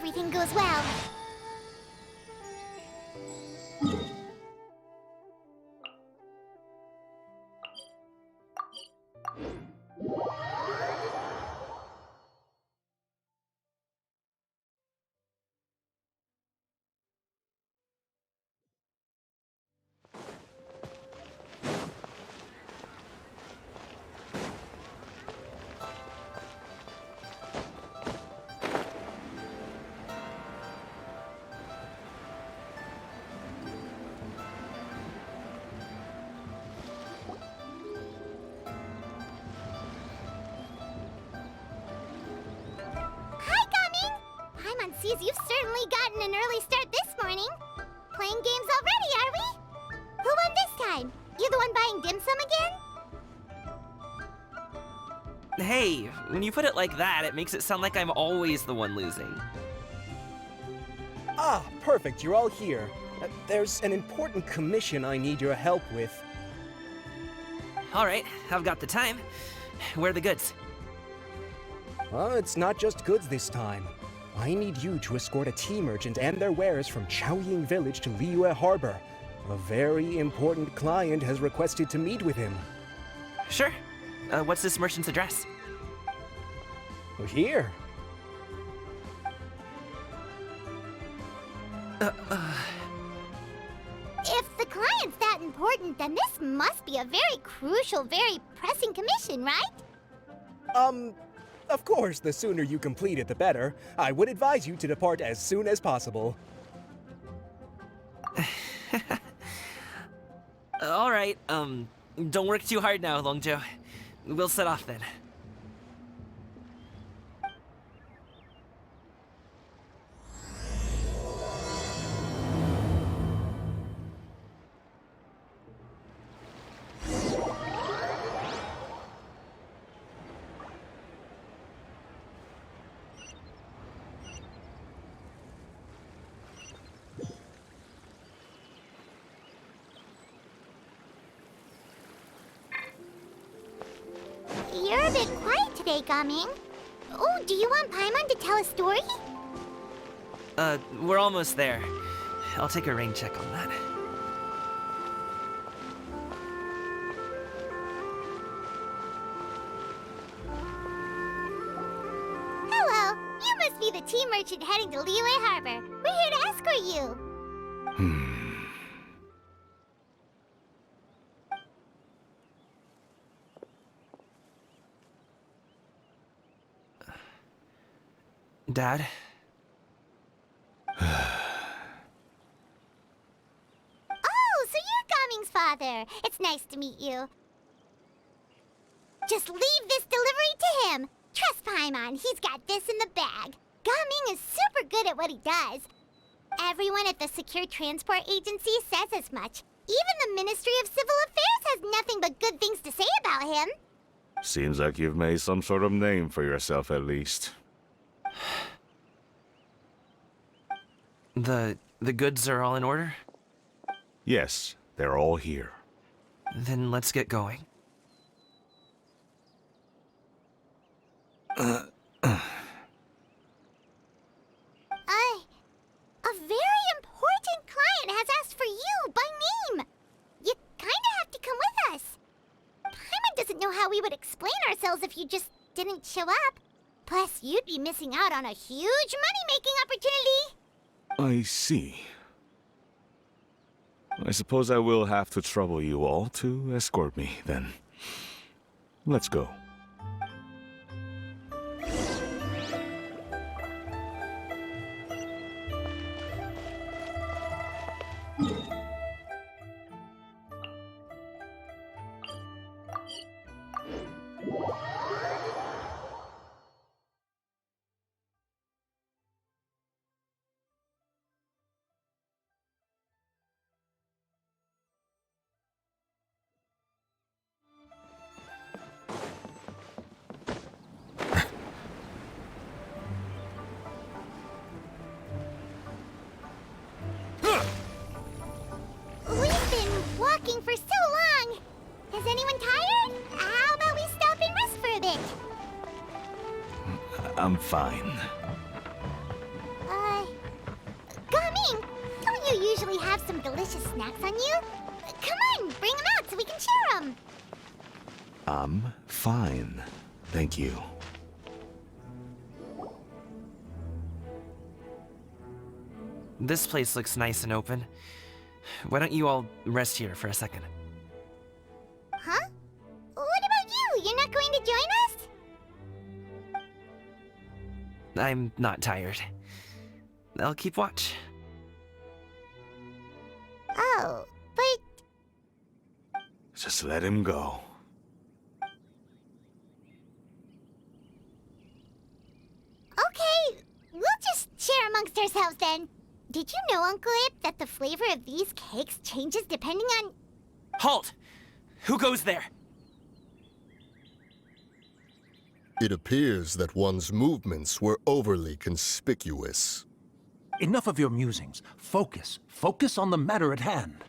everything goes well. Sees you've certainly gotten an early start this morning. Playing games already, are we? Who won this time? You the one buying dim sum again? Hey, when you put it like that, it makes it sound like I'm always the one losing. Ah, perfect, you're all here. There's an important commission I need your help with. Alright, I've got the time. Where are the goods? Well, it's not just goods this time. I need you to escort a tea merchant and their wares from Chaoying Village to Liyue Harbor. A very important client has requested to meet with him. Sure. What's this merchant's address? Here. If the client's that important, then this must be a very crucial, very pressing commission, right? Of course, the sooner you complete it, the better. I would advise you to depart as soon as possible. Alright, don't work too hard now, Longjo. We'll set off then. You're a bit quiet today, Gaming. Oh, do you want Paimon to tell a story? We're almost there. I'll take a rain check on that. Hello, you must be the tea merchant heading to Liyue Harbor. We're here to escort you. Dad? Oh, so you're Gaming's father. It's nice to meet you. Just leave this delivery to him. Trust Paimon, he's got this in the bag. Gaming is super good at what he does. Everyone at the Secure Transport Agency says as much. Even the Ministry of Civil Affairs has nothing but good things to say about him. Seems like you've made some sort of name for yourself at least. The goods are all in order? Yes, they're all here. Then let's get going. A very important client has asked for you by name. You kinda have to come with us. Paimon doesn't know how we would explain ourselves if you just didn't show up. Plus, you'd be missing out on a huge money-making opportunity. I see. I suppose I will have to trouble you all to escort me, then. Let's go. We've been walking for so long. Is anyone tired? How about we stop and rest for a bit? I'm fine. delicious snacks on you? Come on, bring them out so we can share them. I'm fine. Thank you. This place looks nice and open. Why don't you all rest here for a second? Huh? What about you? You're not going to join us? I'm not tired. I'll keep watch. Oh, but... Just let him go. Okay, we'll just share amongst ourselves then. Did you know, Uncle Ip, that the flavor of these cakes changes depending on... Halt! Who goes there? It appears that one's movements were overly conspicuous. Enough of your musings. Focus. Focus on the matter at hand.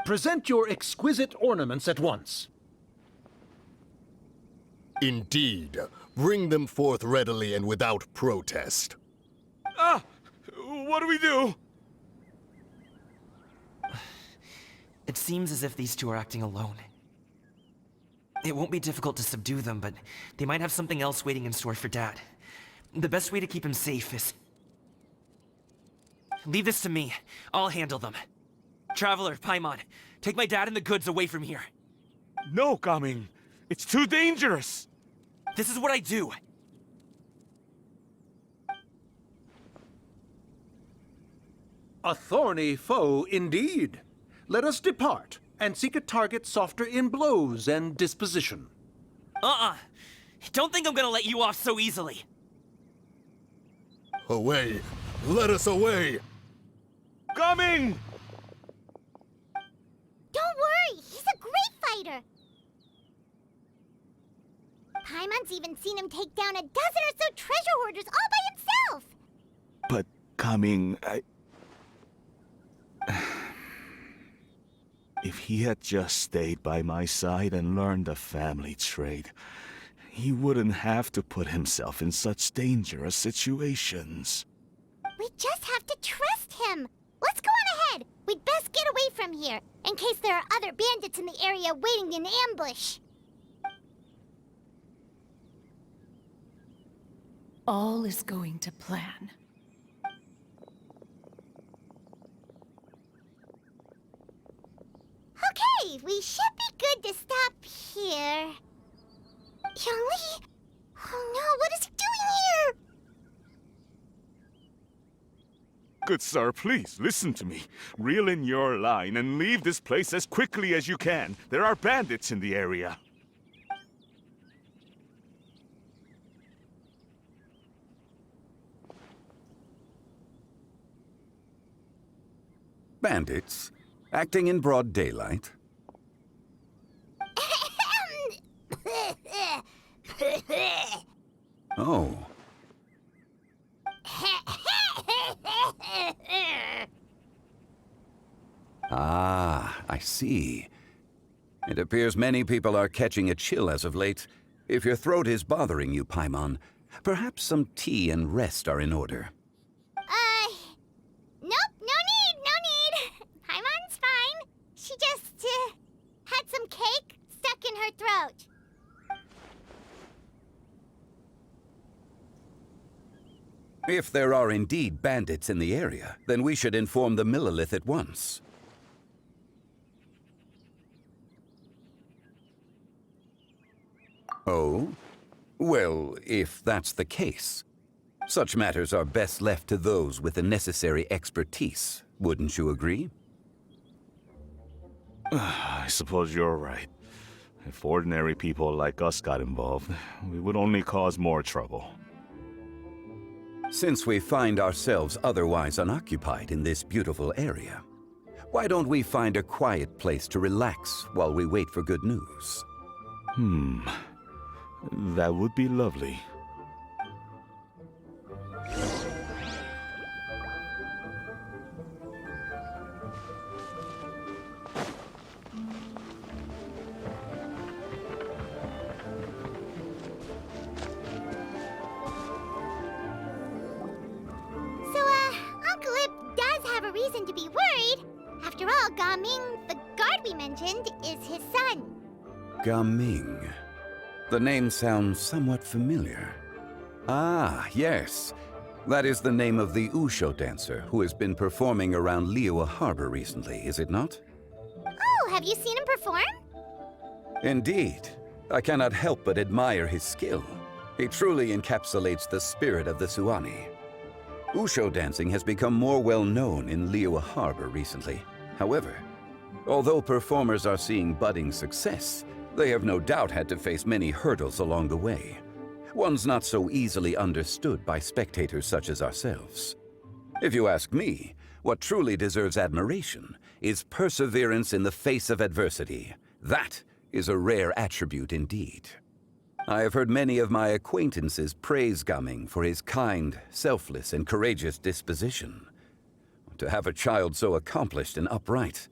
Present your exquisite ornaments at once. Indeed. Bring them forth readily and without protest. Ah! What do we do? It seems as if these two are acting alone. It won't be difficult to subdue them, but they might have something else waiting in store for Dad. The best way to keep him safe is... Leave this to me. I'll handle them. Traveler, Paimon, take my dad and the goods away from here. No, Gaming. It's too dangerous. This is what I do. A thorny foe indeed. Let us depart and seek a target softer in blows and disposition. Don't think I'm gonna let you off so easily. Away! Let us away! Gaming! Don't worry, he's a great fighter. Paimon's even seen him take down a dozen or so treasure hoarders all by himself. But, Gaming, If he had just stayed by my side and learned the family trade, he wouldn't have to put himself in such dangerous situations. We just have to trust him. Let's go on ahead. We'd best get away from here, in case there are other bandits in the area waiting in ambush. All is going to plan. Okay, we should be good to stop here. Youngly? Oh no, what is he doing here? Good sir, please, listen to me. Reel in your line and leave this place as quickly as you can. There are bandits in the area. Bandits? Acting in broad daylight? Oh. Ah, I see. It appears many people are catching a chill as of late. If your throat is bothering you, Paimon, perhaps some tea and rest are in order. Nope, no need. Paimon's fine. She just, had some cake stuck in her throat. If there are indeed bandits in the area, then we should inform the Millelith at once. Oh? Well, if that's the case, such matters are best left to those with the necessary expertise, wouldn't you agree? I suppose you're right. If ordinary people like us got involved, we would only cause more trouble. Since we find ourselves otherwise unoccupied in this beautiful area, why don't we find a quiet place to relax while we wait for good news? That would be lovely. So, Gaming, the guard we mentioned, is his son. Gaming. The name sounds somewhat familiar. Ah, yes. That is the name of the Usho dancer who has been performing around Liyue Harbor recently, is it not? Oh, have you seen him perform? Indeed. I cannot help but admire his skill. He truly encapsulates the spirit of the Suani. Usho dancing has become more well known in Liyue Harbor recently. However, although performers are seeing budding success, they have no doubt had to face many hurdles along the way. One's not so easily understood by spectators such as ourselves. If you ask me, what truly deserves admiration is perseverance in the face of adversity. That is a rare attribute indeed. I have heard many of my acquaintances praise Gaming for his kind, selfless, and courageous disposition. To have a child so accomplished and upright,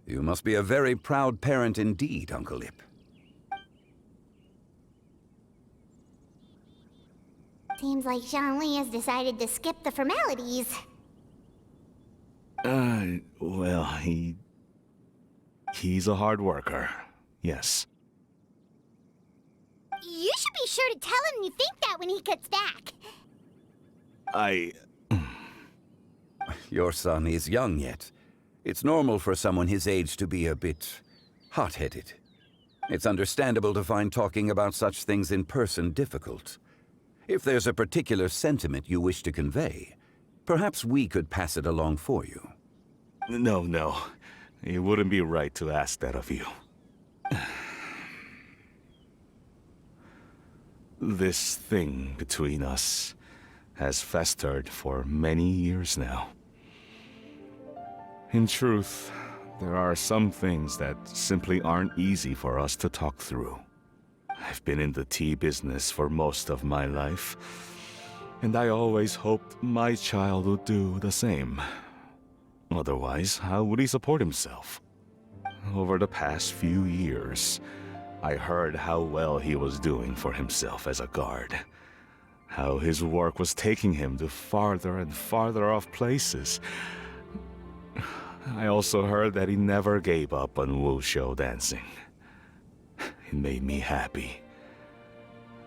you must be a very proud parent indeed, Uncle Ip. Seems like Zhongli has decided to skip the formalities. Well, he's a hard worker, yes. You should be sure to tell him you think that when he gets back. Your son is young yet. It's normal for someone his age to be a bit hot-headed. It's understandable to find talking about such things in person difficult. If there's a particular sentiment you wish to convey, perhaps we could pass it along for you. No. It wouldn't be right to ask that of you. This thing between us has festered for many years now. In truth, there are some things that simply aren't easy for us to talk through. I've been in the tea business for most of my life, and I always hoped my child would do the same. Otherwise, how would he support himself? Over the past few years, I heard how well he was doing for himself as a guard. How his work was taking him to farther and farther off places. I also heard that he never gave up on wushu dancing. It made me happy.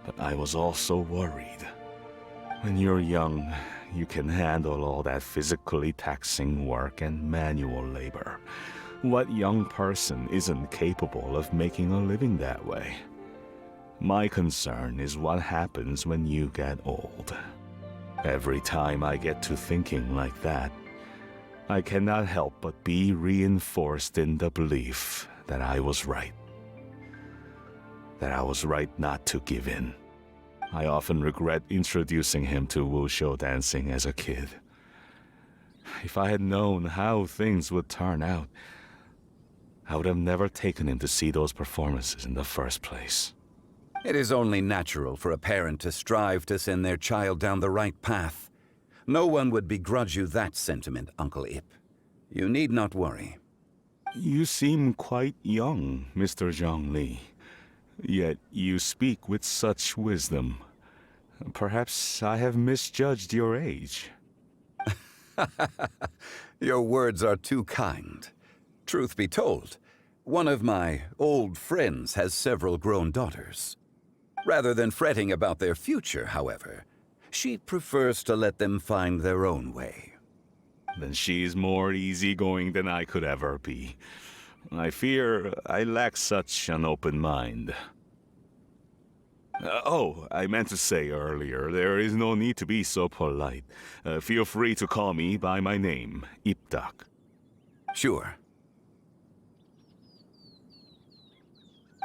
But I was also worried. When you're young, you can handle all that physically taxing work and manual labor. What young person isn't capable of making a living that way? My concern is what happens when you get old. Every time I get to thinking like that, I cannot help but be reinforced in the belief that I was right. That I was right not to give in. I often regret introducing him to wushu dancing as a kid. If I had known how things would turn out, I would have never taken him to see those performances in the first place. It is only natural for a parent to strive to send their child down the right path. No one would begrudge you that sentiment, Uncle Ip. You need not worry. You seem quite young, Mr. Zhongli. Yet you speak with such wisdom. Perhaps I have misjudged your age. Your words are too kind. Truth be told, one of my old friends has several grown daughters. Rather than fretting about their future, however, she prefers to let them find their own way. Then she's more easygoing than I could ever be. I fear I lack such an open mind. I meant to say earlier, there is no need to be so polite. Feel free to call me by my name, Ipdak. Sure.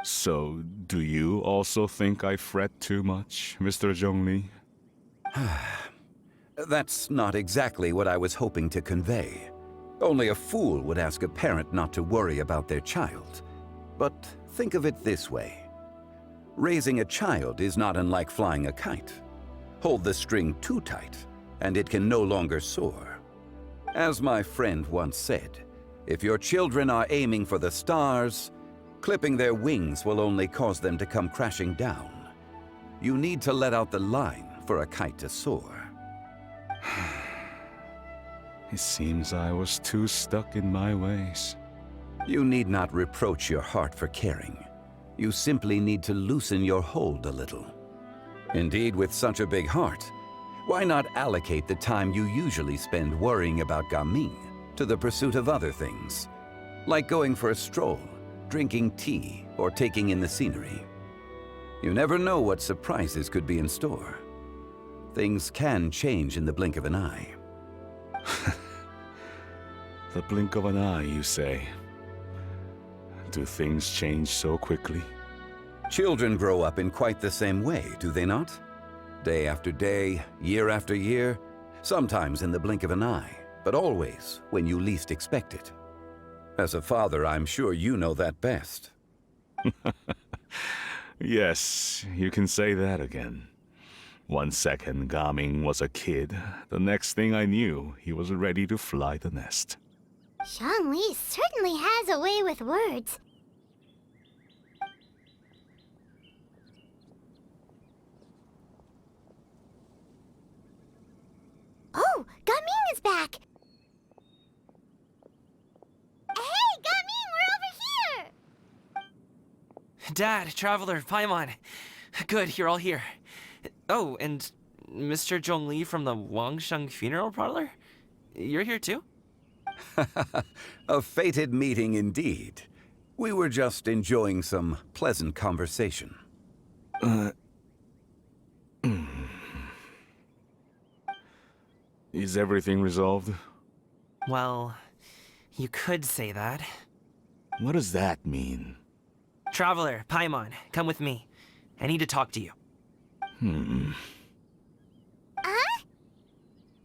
So, do you also think I fret too much, Mr. Zhongli? That's not exactly what I was hoping to convey. Only a fool would ask a parent not to worry about their child. But think of it this way. Raising a child is not unlike flying a kite. Hold the string too tight, and it can no longer soar. As my friend once said, if your children are aiming for the stars, clipping their wings will only cause them to come crashing down. You need to let out the line for a kite to soar. It seems I was too stuck in my ways. You need not reproach your heart for caring. You simply need to loosen your hold a little. Indeed, with such a big heart, why not allocate the time you usually spend worrying about Gaming to the pursuit of other things, like going for a stroll, drinking tea, or taking in the scenery? You never know what surprises could be in store. Things can change in the blink of an eye. The blink of an eye, you say? Do things change so quickly? Children grow up in quite the same way, do they not? Day after day, year after year, sometimes in the blink of an eye, but always when you least expect it. As a father, I'm sure you know that best. Yes, you can say that again. 1 second Gaming was a kid, the next thing I knew, he was ready to fly the nest. Zhongli certainly has a way with words. Oh, Gaming is back! Hey, Gaming, we're over here! Dad, Traveler, Paimon. Good, you're all here. Oh, and Mr. Zhongli from the Wangsheng Funeral Parlor? You're here too? A fated meeting indeed. We were just enjoying some pleasant conversation. Is everything resolved? Well, you could say that. What does that mean? Traveler, Paimon, come with me. I need to talk to you. Huh?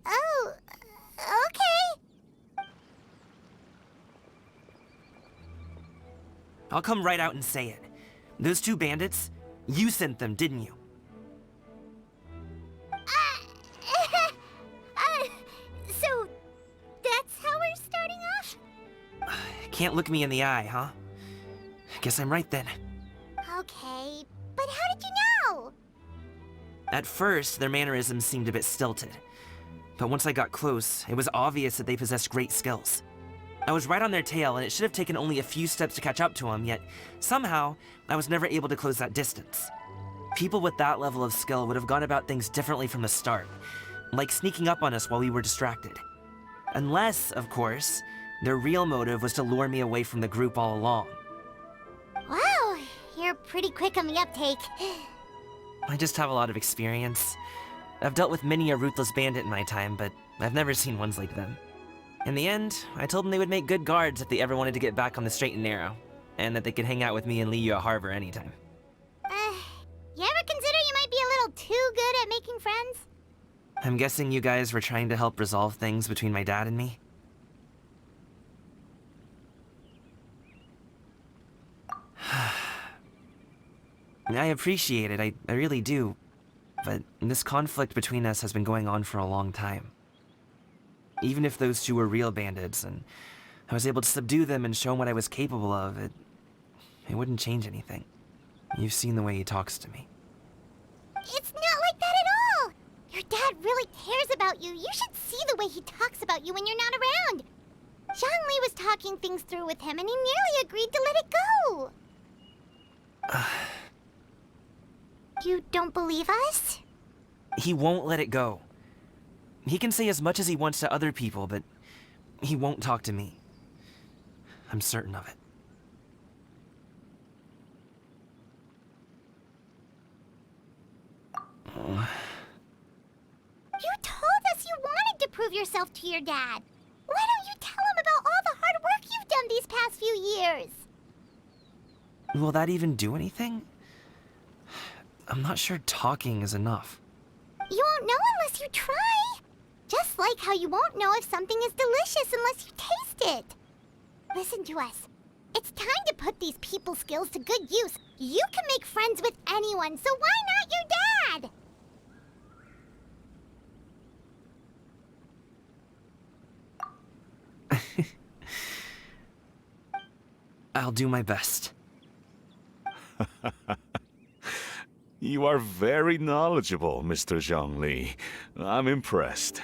Oh, okay. I'll come right out and say it. Those two bandits, you sent them, didn't you? So, that's how we're starting off? Can't look me in the eye, huh? Guess I'm right then. Okay, but how did you know? At first, their mannerisms seemed a bit stilted. But once I got close, it was obvious that they possessed great skills. I was right on their tail, and it should have taken only a few steps to catch up to them, yet somehow, I was never able to close that distance. People with that level of skill would have gone about things differently from the start, like sneaking up on us while we were distracted. Unless, of course, their real motive was to lure me away from the group all along. Wow, you're pretty quick on the uptake. I just have a lot of experience. I've dealt with many a ruthless bandit in my time, but I've never seen ones like them. In the end, I told them they would make good guards if they ever wanted to get back on the straight and narrow, and that they could hang out with me in Liyue Harbor anytime. You ever consider you might be a little too good at making friends? I'm guessing you guys were trying to help resolve things between my dad and me? I appreciate it, I really do. But this conflict between us has been going on for a long time. Even if those two were real bandits, and I was able to subdue them and show them what I was capable of, it wouldn't change anything. You've seen the way he talks to me. It's not like that at all! Your dad really cares about you. You should see the way he talks about you when you're not around. Zhongli was talking things through with him, and he nearly agreed to let it go. You don't believe us? He won't let it go. He can say as much as he wants to other people, but he won't talk to me. I'm certain of it. You told us you wanted to prove yourself to your dad. Why don't you tell him about all the hard work you've done these past few years? Will that even do anything? I'm not sure talking is enough. You won't know unless you try. Just like how you won't know if something is delicious unless you taste it. Listen to us. It's time to put these people skills to good use. You can make friends with anyone, so why not your dad? I'll do my best. You are very knowledgeable, Mr. Zhongli. I'm impressed.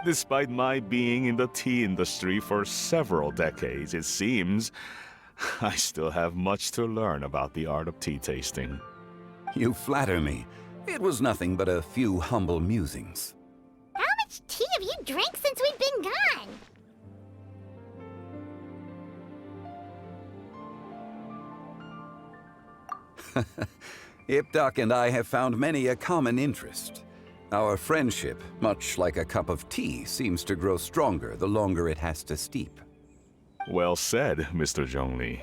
Despite my being in the tea industry for several decades, it seems I still have much to learn about the art of tea tasting. You flatter me. It was nothing but a few humble musings. How much tea have you drank since we've been gone? Ipdak and I have found many a common interest. Our friendship, much like a cup of tea, seems to grow stronger the longer it has to steep. Well said, Mr. Zhongli.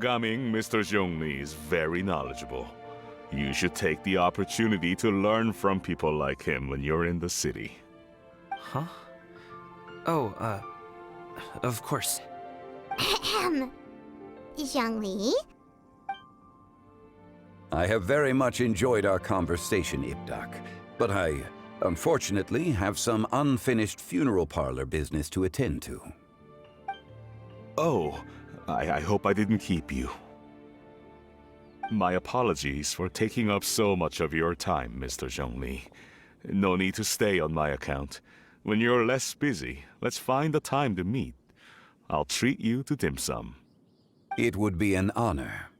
Gaming, Mr. Zhongli is very knowledgeable. You should take the opportunity to learn from people like him when you're in the city. Huh? Oh, of course. Ahem. Zhongli? I have very much enjoyed our conversation, Ipdak, but I, unfortunately, have some unfinished funeral parlor business to attend to. Oh, I hope I didn't keep you. My apologies for taking up so much of your time, Mr. Zhongli. No need to stay on my account. When you're less busy, let's find a time to meet. I'll treat you to dim sum. It would be an honor.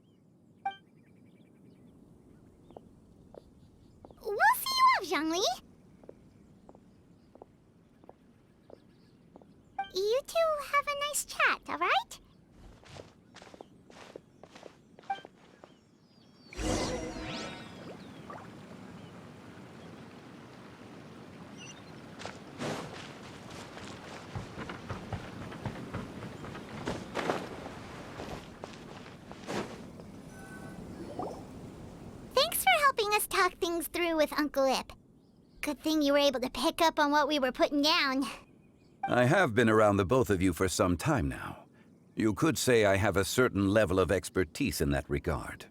We'll see you off, Zhongli. You two have a nice chat, alright? Thanks for helping us talk things through with Uncle Ip. Good thing you were able to pick up on what we were putting down. I have been around the both of you for some time now. You could say I have a certain level of expertise in that regard.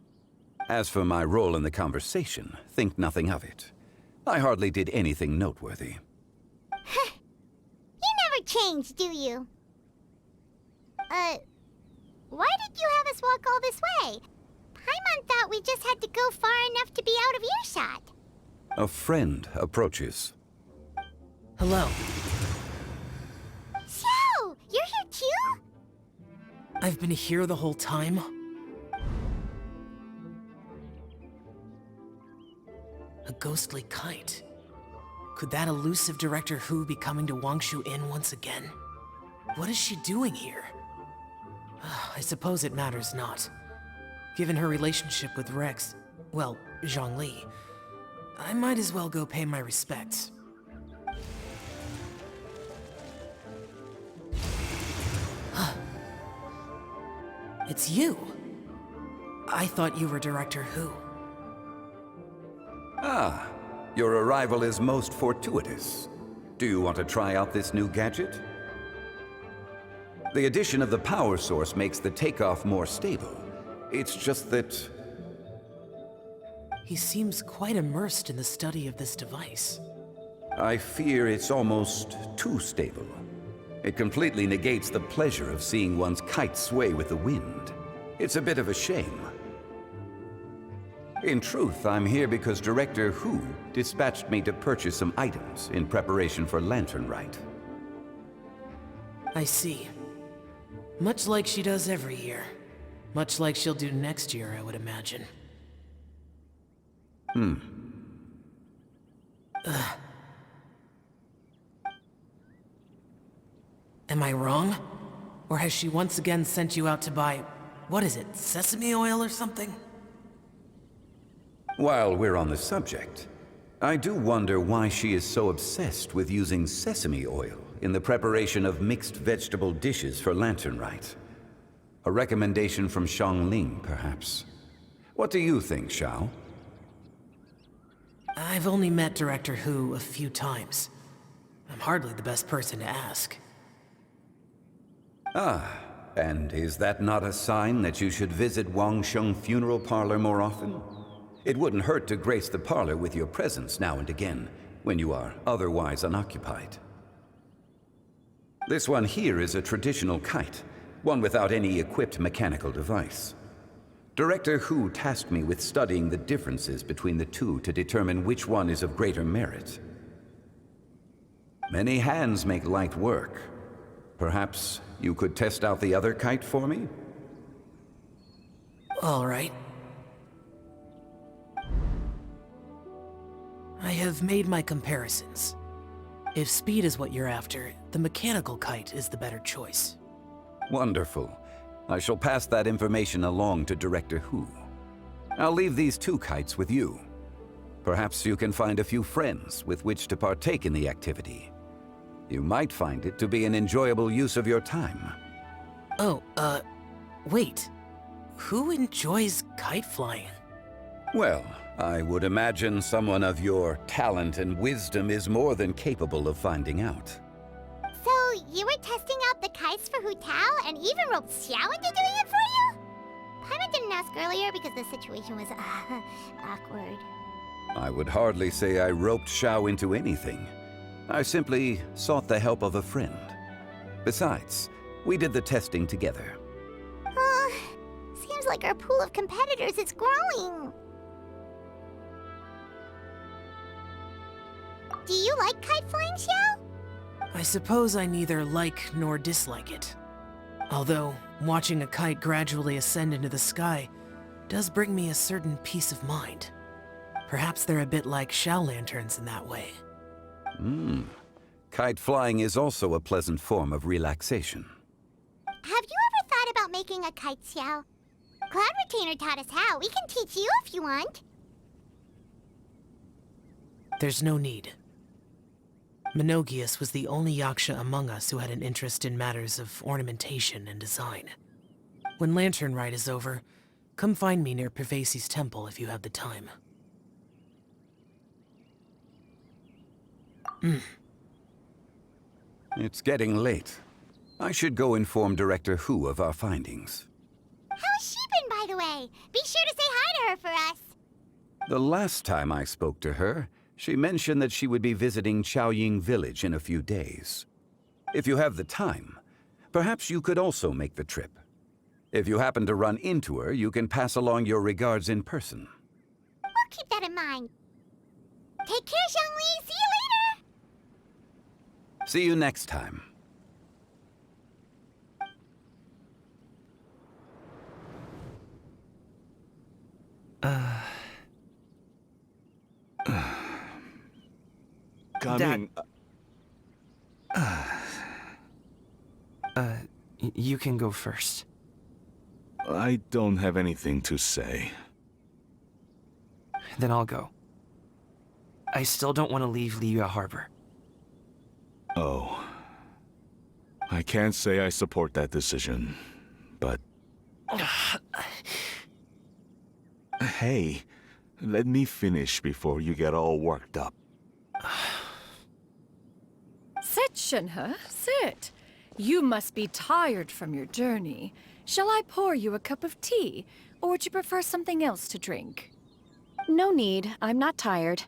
As for my role in the conversation, think nothing of it. I hardly did anything noteworthy. You never change, do you? Why did you have us walk all this way? Paimon thought we just had to go far enough to be out of earshot. A friend approaches. Hello. Xiao! You're here too? I've been here the whole time? A ghostly kite. Could that elusive Director Hu be coming to Wangshu Inn once again? What is she doing here? I suppose it matters not. Given her relationship with Rex, well, Zhongli, I might as well go pay my respects. It's you! I thought you were Director Hu. Ah, your arrival is most fortuitous. Do you want to try out this new gadget? The addition of the power source makes the takeoff more stable. It's just that... He seems quite immersed in the study of this device. I fear it's almost too stable. It completely negates the pleasure of seeing one's kite sway with the wind. It's a bit of a shame. In truth, I'm here because Director Hu dispatched me to purchase some items in preparation for Lantern Rite. I see. Much like she does every year. Much like she'll do next year, I would imagine. Am I wrong? Or has she once again sent you out to buy, what is it, sesame oil or something? While we're on the subject, I do wonder why she is so obsessed with using sesame oil in the preparation of mixed vegetable dishes for Lantern Rite. A recommendation from Xiangling, perhaps. What do you think, Xiao? I've only met Director Hu a few times. I'm hardly the best person to ask. Ah, and is that not a sign that you should visit Wangsheng Funeral Parlor more often? It wouldn't hurt to grace the parlor with your presence now and again, when you are otherwise unoccupied. This one here is a traditional kite, one without any equipped mechanical device. Director Hu tasked me with studying the differences between the two to determine which one is of greater merit. Many hands make light work. Perhaps you could test out the other kite for me? All right. I have made my comparisons. If speed is what you're after, the mechanical kite is the better choice. Wonderful. I shall pass that information along to Director Hu. I'll leave these 2 kites with you. Perhaps you can find a few friends with which to partake in the activity. You might find it to be an enjoyable use of your time. Oh, wait. Who enjoys kite flying? Well, I would imagine someone of your talent and wisdom is more than capable of finding out. So, you were testing out the kites for Hu Tao and even roped Xiao into doing it for you? Paimon didn't ask earlier because the situation was, awkward. I would hardly say I roped Xiao into anything. I simply sought the help of a friend. Besides, we did the testing together. Seems like our pool of competitors is growing. Do you like kite flying, Xiao? I suppose I neither like nor dislike it. Although, watching a kite gradually ascend into the sky does bring me a certain peace of mind. Perhaps they're a bit like Xiao lanterns in that way. Kite flying is also a pleasant form of relaxation. Have you ever thought about making a kite, Xiao? Cloud Retainer taught us how. We can teach you if you want. There's no need. Minogius was the only Yaksha among us who had an interest in matters of ornamentation and design. When Lantern Rite is over, come find me near Pervasi's temple if you have the time. It's getting late. I should go inform Director Hu of our findings. How's she been, by the way? Be sure to say hi to her for us. The last time I spoke to her, she mentioned that she would be visiting Xiaoying village in a few days. If you have the time, perhaps you could also make the trip. If you happen to run into her, you can pass along your regards in person. We'll keep that in mind. Take care, Zhongli. See you later. See you next time. Coming. You can go first. I don't have anything to say. Then I'll go. I still don't want to leave Liyue Harbor. Oh. I can't say I support that decision, but... Hey, let me finish before you get all worked up. Sit, Shenhe, sit. You must be tired from your journey. Shall I pour you a cup of tea, or would you prefer something else to drink? No need. I'm not tired.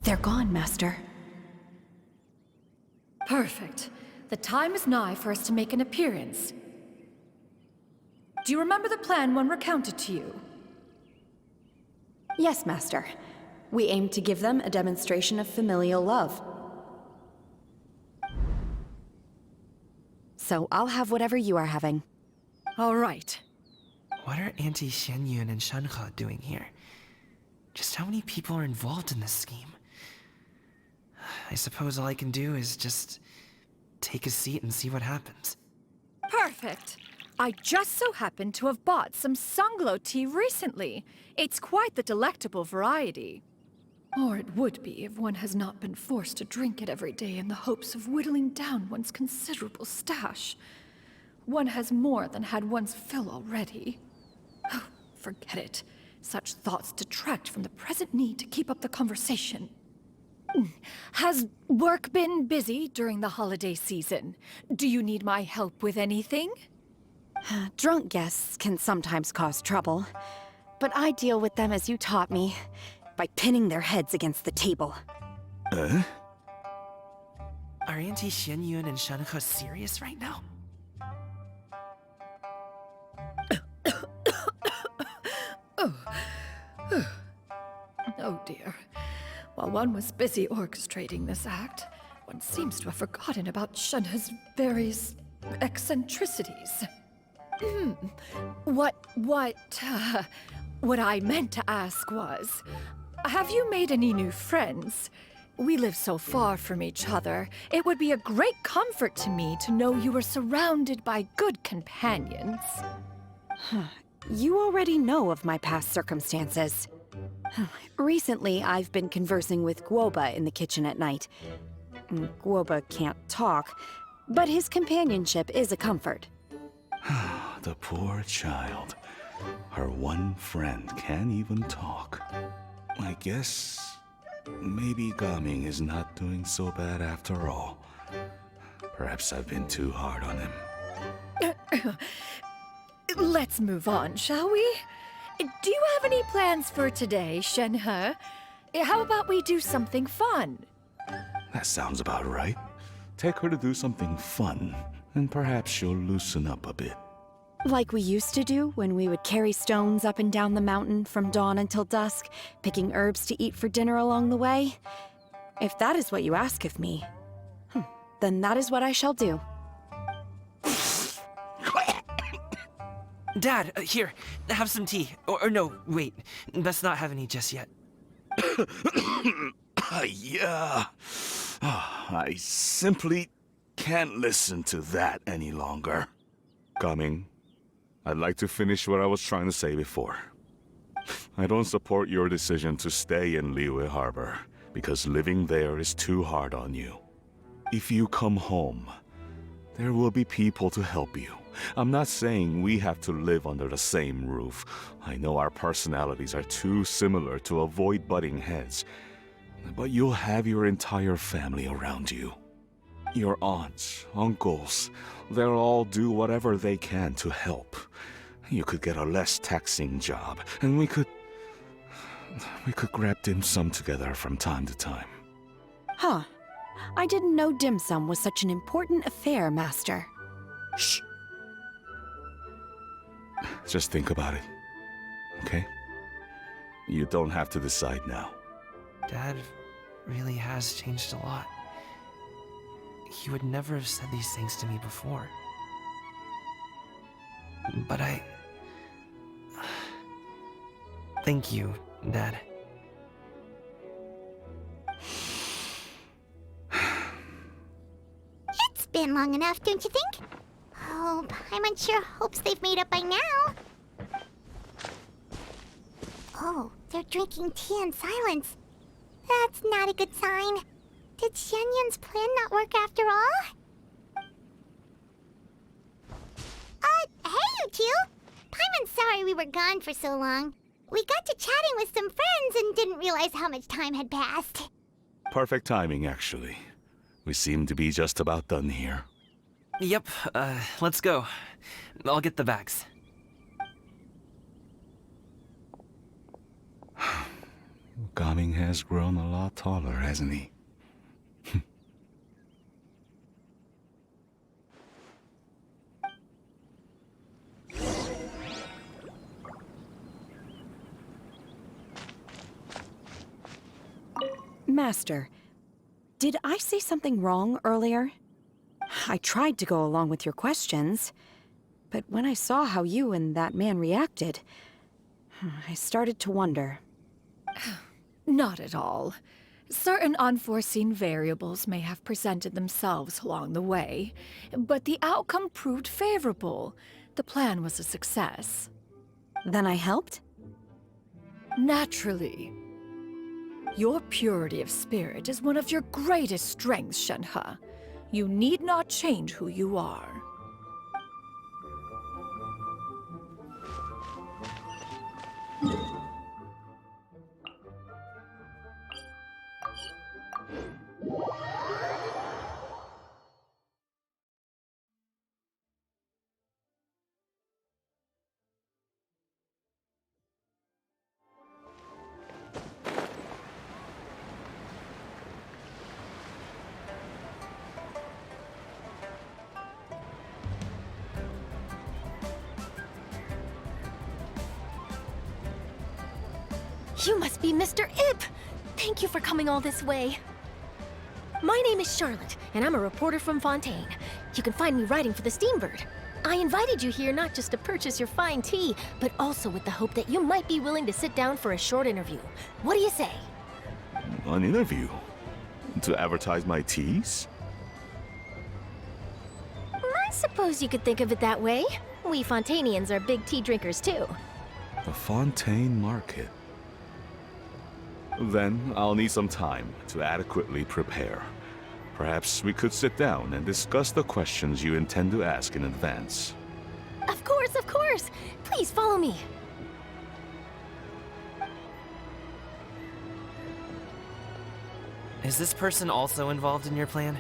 They're gone, Master. Perfect. The time is nigh for us to make an appearance. Do you remember the plan when recounted to you? Yes, Master. We aim to give them a demonstration of familial love. So I'll have whatever you are having. All right. What are Auntie Xianyun and Shenhe doing here? Just how many people are involved in this scheme? I suppose all I can do is just take a seat and see what happens. Perfect. I just so happen to have bought some Sunglow tea recently. It's quite the delectable variety. Or it would be if one has not been forced to drink it every day in the hopes of whittling down one's considerable stash. One has more than had one's fill already. Oh, forget it. Such thoughts detract from the present need to keep up the conversation. Has work been busy during the holiday season? Do you need my help with anything? Drunk guests can sometimes cause trouble, but I deal with them as you taught me, by pinning their heads against the table. Are Auntie Xianyun and Shenhe serious right now? Oh dear. While one was busy orchestrating this act, one seems to have forgotten about Shenhe's various eccentricities. What I meant to ask was, have you made any new friends? We live so far from each other, it would be a great comfort to me to know you were surrounded by good companions. You already know of my past circumstances. Recently, I've been conversing with Guoba in the kitchen at night. Guoba can't talk, but his companionship is a comfort. The poor child. Her one friend can't even talk. I guess maybe Gaming is not doing so bad after all. Perhaps I've been too hard on him. Let's move on, shall we? Do you have any plans for today, Shenhe? How about we do something fun? That sounds about right. Take her to do something fun, and perhaps she'll loosen up a bit. Like we used to do when we would carry stones up and down the mountain from dawn until dusk, picking herbs to eat for dinner along the way. If that is what you ask of me, then that is what I shall do. Dad, here, have some tea. Or no, wait, let's not have any just yet. Yeah. I simply can't listen to that any longer. Gaming, I'd like to finish what I was trying to say before. I don't support your decision to stay in Liyue Harbor, because living there is too hard on you. If you come home, there will be people to help you. I'm not saying we have to live under the same roof. I know our personalities are too similar to avoid butting heads. But you'll have your entire family around you. Your aunts, uncles, they'll all do whatever they can to help. You could get a less taxing job, and we could grab dim sum together from time to time. Huh. I didn't know dim sum was such an important affair, Master. Shh. Just think about it, okay? You don't have to decide now. Dad really has changed a lot. He would never have said these things to me before. But thank you, Dad. It's been long enough, don't you think? Oh, Paimon sure hopes they've made up by now. Oh, they're drinking tea in silence. That's not a good sign. Did Xianyun's plan not work after all? Hey you two! Paimon's sorry we were gone for so long. We got to chatting with some friends and didn't realize how much time had passed. Perfect timing, actually. We seem to be just about done here. Yep, let's go. I'll get the bags. Gaming has grown a lot taller, hasn't he? Master, did I say something wrong earlier? I tried to go along with your questions, but when I saw how you and that man reacted, I started to wonder. Not at all. Certain unforeseen variables may have presented themselves along the way, but the outcome proved favorable. The plan was a success. Then I helped? Naturally. Your purity of spirit is one of your greatest strengths, Shenhe. You need not change who you are. You must be Mr. Ip! Thank you for coming all this way. My name is Charlotte, and I'm a reporter from Fontaine. You can find me writing for the Steambird. I invited you here not just to purchase your fine tea, but also with the hope that you might be willing to sit down for a short interview. What do you say? An interview? To advertise my teas? I suppose you could think of it that way. We Fontainians are big tea drinkers too. The Fontaine Market. Then I'll need some time to adequately prepare. Perhaps we could sit down and discuss the questions you intend to ask in advance. Of course, of course! Please follow me. Is this person also involved in your plan?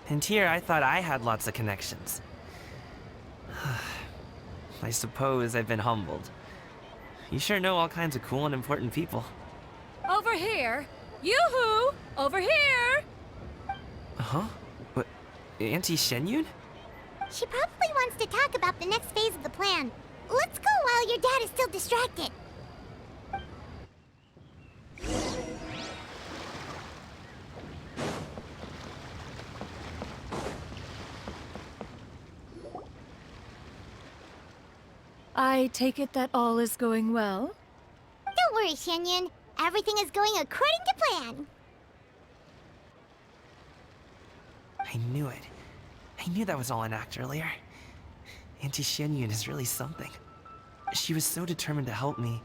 And here I thought I had lots of connections. I suppose I've been humbled. You sure know all kinds of cool and important people. Over here! Yoo-hoo! Over here! Huh? What? Auntie Xianyun? She probably wants to talk about the next phase of the plan. Let's go while your dad is still distracted. I take it that all is going well? Don't worry, Xianyun. Everything is going according to plan. I knew it. I knew that was all an act earlier. Auntie Xianyun is really something. She was so determined to help me.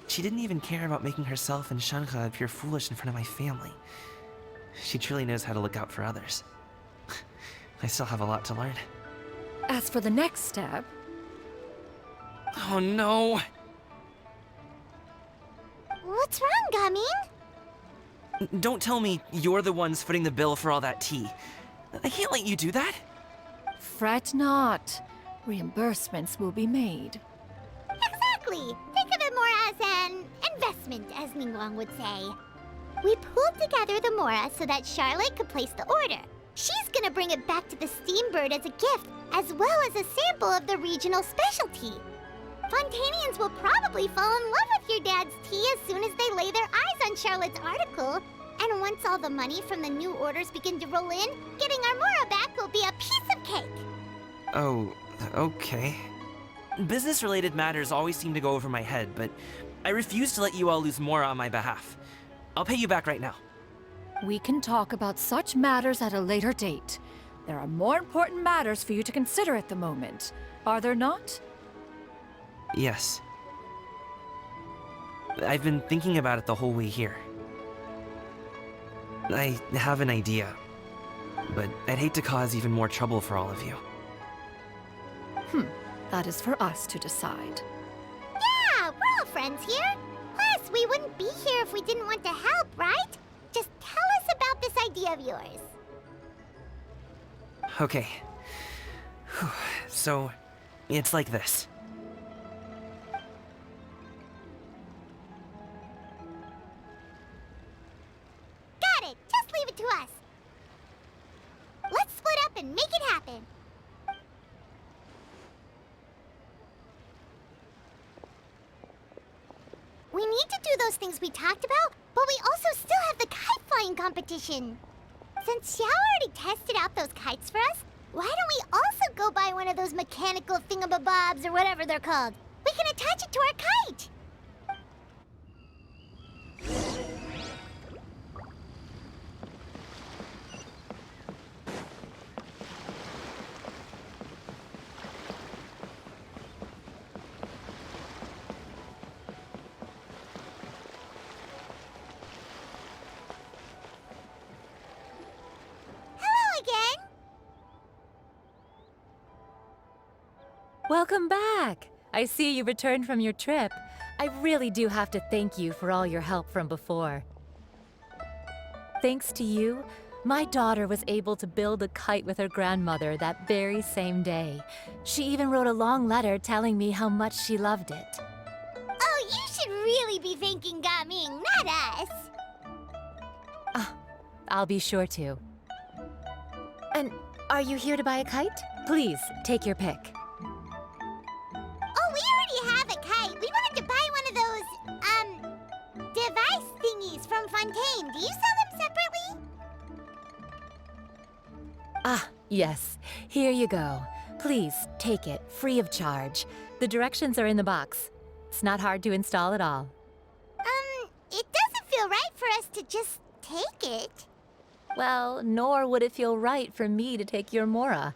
She didn't even care about making herself and Shanha appear foolish in front of my family. She truly knows how to look out for others. I still have a lot to learn. As for the next step... Oh no! What's wrong, Gaming? Don't tell me you're the ones footing the bill for all that tea. I can't let you do that. Fret not. Reimbursements will be made. Exactly. Think of it more as an investment, as Ningguang would say. We pulled together the Mora so that Charlotte could place the order. She's gonna bring it back to the Steambird as a gift, as well as a sample of the regional specialty. Fontainians will probably fall in love with your dad's tea as soon as they lay their eyes on Charlotte's article. And once all the money from the new orders begin to roll in, getting our Mora back will be a piece of cake. Oh, okay. Business-related matters always seem to go over my head, but I refuse to let you all lose more on my behalf. I'll pay you back right now. We can talk about such matters at a later date. There are more important matters for you to consider at the moment, are there not? Yes. I've been thinking about it the whole way here. I have an idea, but I'd hate to cause even more trouble for all of you. That is for us to decide. Yeah, we're all friends here. Plus, we wouldn't be here if we didn't want to help, right? Just tell us about this idea of yours. Okay. So, it's like this. Got it. Just leave it to us. Let's split up and make it happen. We need to do those things we talked about, but we also still have the kite flying competition. Since Xiao already tested out those kites for us, why don't we also go buy one of those mechanical thingamabobs or whatever they're called? We can attach it to our kite. Again? Welcome back! I see you returned from your trip. I really do have to thank you for all your help from before. Thanks to you, my daughter was able to build a kite with her grandmother that very same day. She even wrote a long letter telling me how much she loved it. Oh, you should really be thanking Gaming, not us. I'll be sure to. And are you here to buy a kite? Please, take your pick. Ah, yes. Here you go. Please, take it, free of charge. The directions are in the box. It's not hard to install at all. It doesn't feel right for us to just take it. Well, nor would it feel right for me to take your Mora.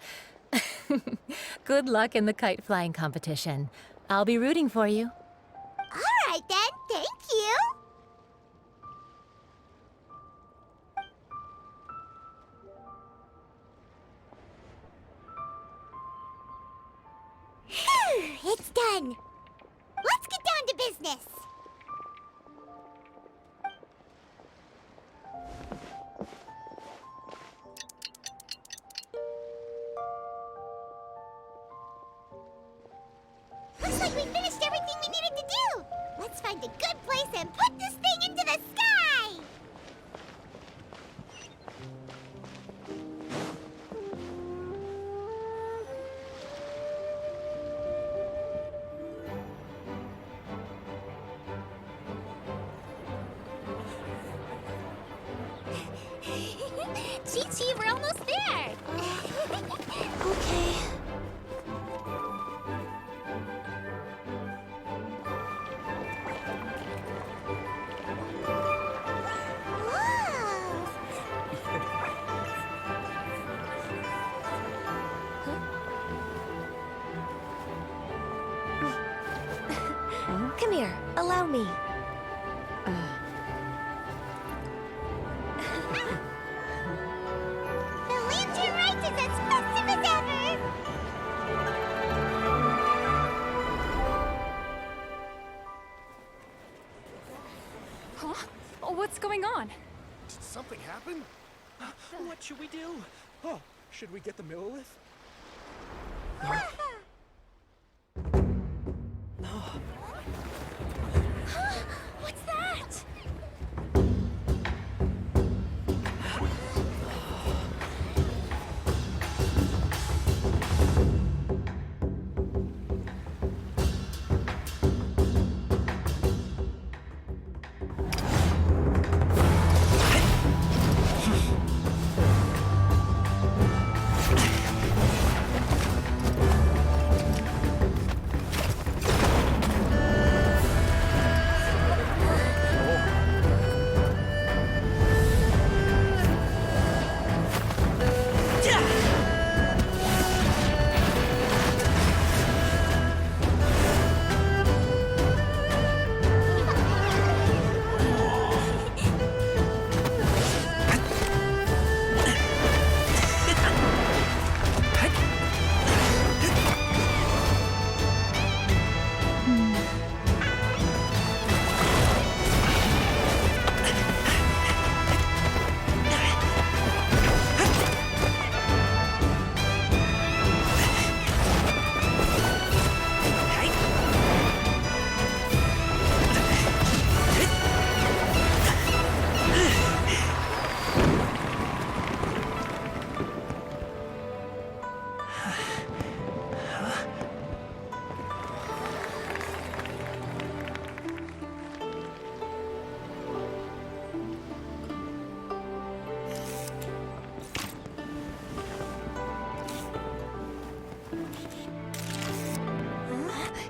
Good luck in the kite flying competition. I'll be rooting for you. All right then, thank you. Phew, it's done. Let's get down to business. Looks like we finished everything we needed to do. Let's find a good place and put this thing into the sky. Chi-Chi, we're almost there. Okay. Come here, allow me. The Lantern Rite is as festive as ever! Huh? Oh, what's going on? Did something happen? What should we do? Oh, should we get the Millilith? What's that?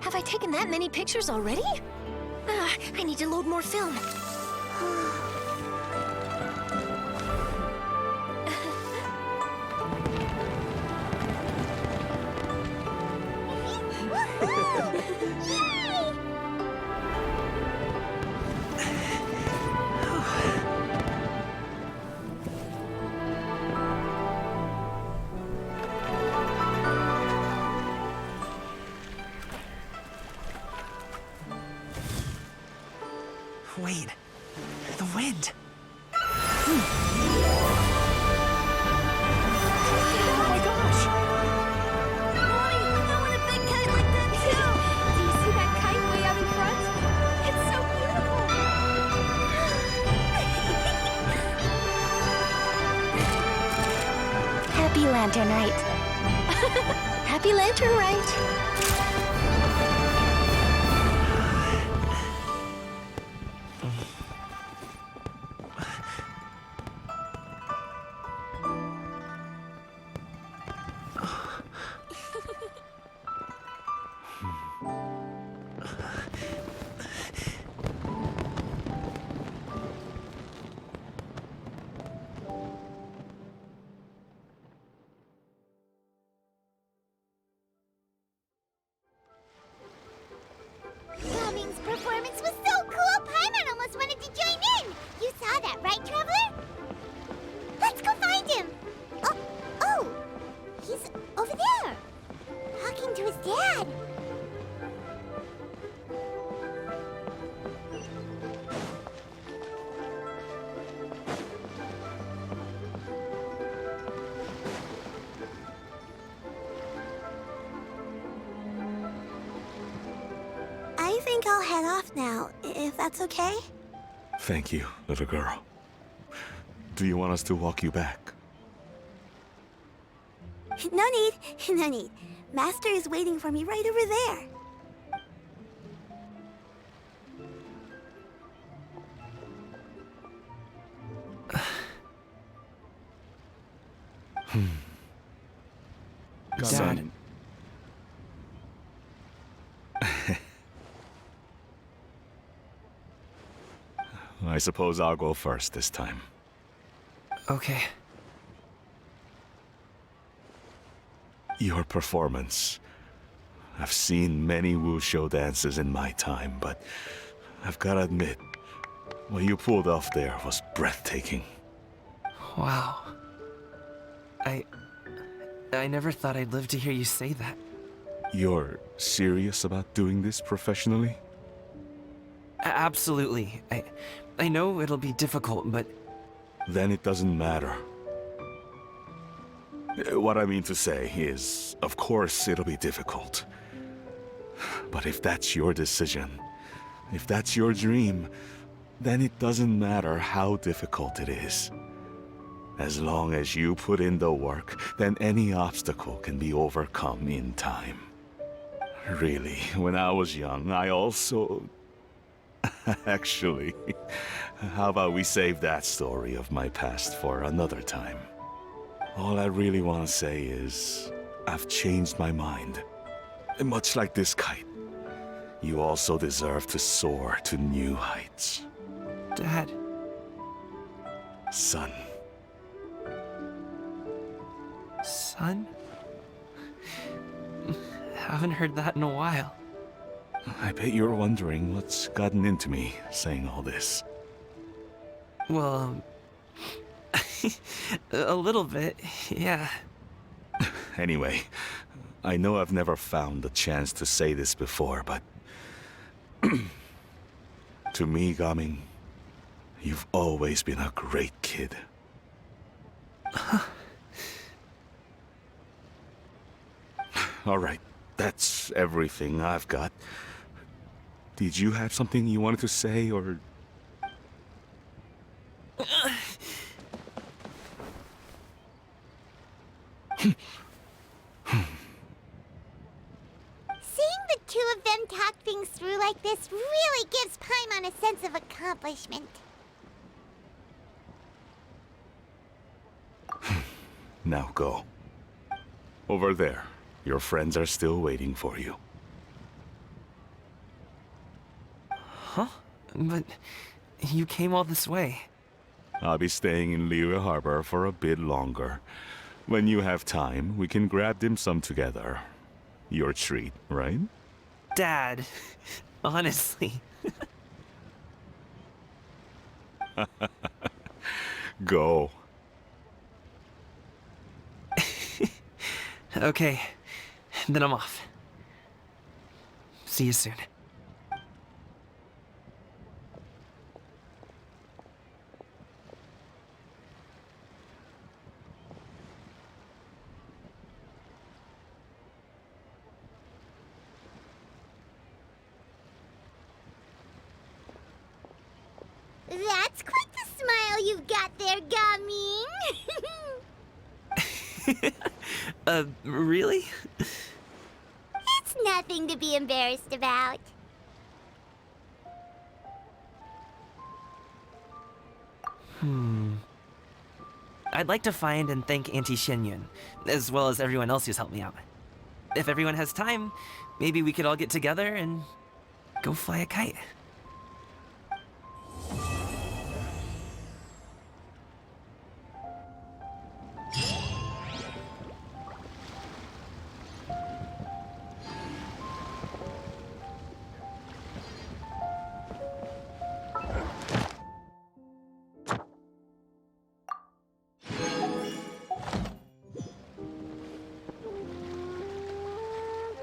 Have I taken that many pictures already? I need to load more film. Wait, the wind. Oh my gosh! Mommy, I want a big kite like that too! Do you see that kite way out in front? It's so beautiful! Happy Lantern Rite. Happy Lantern Rite! think I'll head off now, if that's okay? Thank you, little girl. Do you want us to walk you back? No need, no need. Master is waiting for me right over there. Dad. I suppose I'll go first this time. Okay. Your performance. I've seen many wushou dances in my time, but I've gotta admit, what you pulled off there was breathtaking. Wow. I never thought I'd live to hear you say that. You're serious about doing this professionally? Absolutely. I know it'll be difficult, but... Then it doesn't matter. What I mean to say is, of course it'll be difficult. But if that's your decision, if that's your dream, then it doesn't matter how difficult it is. As long as you put in the work, then any obstacle can be overcome in time. Really, when I was young, I also... Actually, how about we save that story of my past for another time? All I really want to say is, I've changed my mind. Much like this kite, you also deserve to soar to new heights. Dad. Son. Son? Haven't heard that in a while. I bet you're wondering what's gotten into me saying all this. Well, a little bit, yeah. Anyway, I know I've never found the chance to say this before, but... to me, Gaming, you've always been a great kid. Alright, that's everything I've got. Did you have something you wanted to say, or... Seeing the two of them talk things through like this really gives Paimon a sense of accomplishment. Now go. Over there. Your friends are still waiting for you. Huh? But you came all this way. I'll be staying in Liyue Harbor for a bit longer. When you have time, we can grab dim sum together. Your treat, right? Dad, honestly. Go. Okay, then I'm off. See you soon. That's quite the smile you've got there, Gaming. Really? It's nothing to be embarrassed about. I'd like to find and thank Auntie Xianyun, as well as everyone else who's helped me out. If everyone has time, maybe we could all get together and go fly a kite.